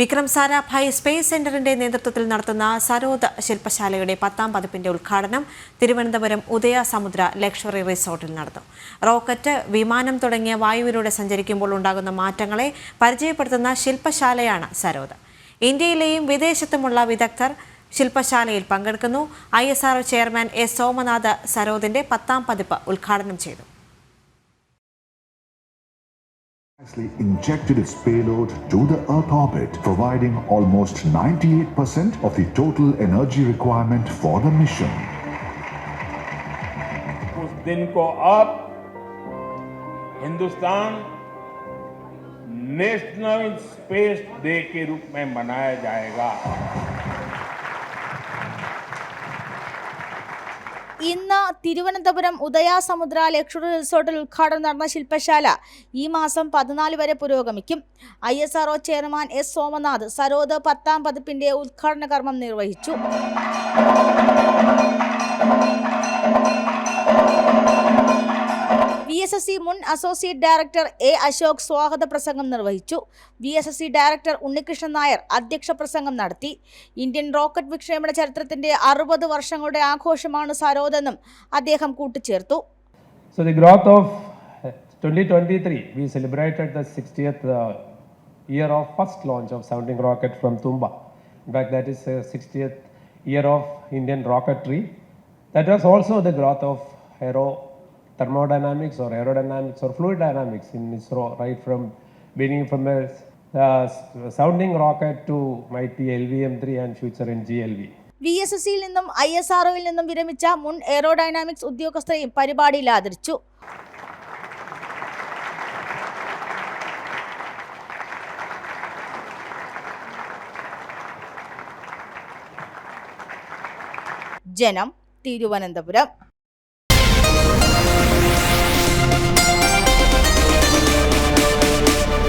Vikram Sarabhai space സെന്ററിന്റെ നേതൃത്വത്തിൽ നടത്തുന്ന സരോദ് ശില്പശാലയുടെ 10ാം പതിപ്പിന്റെ ഉദ്ഘാടനം തിരുവനന്തപുരം ഉദയസമുദ്ര ലക്ഷറി റിസോർട്ടിൽ നടന്നു. റോക്കറ്റ്, വിമാനം തുടങ്ങിയ വായുവിലൂടെ സഞ്ചരിക്കുമ്പോൾ ഉണ്ടാകുന്ന മാറ്റങ്ങളെ പരിചയപ്പെടുത്തുന്ന ശില്പശാലയാണ് സരോദ്. ഇന്ത്യയിലെയും വിദേശത്തുമുള്ള വിദഗ്ധർ ശില്പശാലയിൽ പങ്കെടുക്കുന്നു. ISRO ചെയർമാൻ എസ് സോമനാഥ് സരോദിന്റെ 10ാം പതിപ്പ് ഉദ്ഘാടനം ചെയ്തു. Injected its payload to the Earth orbit, providing almost 98% of the total energy requirement for the mission. उस दिन को अब हिंदुस्तान नेशनल स्पेस डे के रूप में मनाया जाएगा. ഇന്ന് തിരുവനന്തപുരം ഉദയസമുദ്ര ലക്ഷറി റിസോർട്ടിൽ ഉദ്ഘാടനം നടന്ന ശില്പശാല ഈ മാസം 14 വരെ പുരോഗമിക്കും. ISRO chairman S Somanath Sarod 10ാം പതിപ്പിന്റെ ഉദ്ഘാടന കർമ്മം നിർവഹിച്ചു. VSSC മുൻ അസോസിയേറ്റ് ഡയറക്ടർ A. അശോക് സ്വാഗത പ്രസംഗം നിർവഹിച്ചു. VSSC ഡയറക്ടർ ഉണ്ണികൃഷ്ണൻ നായർ അധ്യക്ഷ പ്രസംഗം നടത്തി. ഇന്ത്യൻ റോക്കറ്റ് വിക്ഷേപണ ചരിത്രത്തിന്റെ 60 വർഷങ്ങളുടെ ആഘോഷമാണ് സരോദ് എന്നും അദ്ദേഹം കൂട്ടിച്ചേർത്തു. So the growth of 2023 we celebrated the 60th year of first launch of sounding rocket from Tumba. In fact, that is 60th year of Indian rocketry. That was also the growth of thermodynamics or aerodynamics or fluid dynamics in ISRO, right from beginning from a sounding rocket to mighty LVM-3 and future in GLV. VSSCയിൽ നിന്നും ISROയിൽ നിന്നും വിരമിച്ച മുൻ aerodynamics ഉദ്യോഗസ്ഥരെയും പരിപാടിയിൽ ആദരിച്ചു. ജനം, തിരുവനന്തപുരം.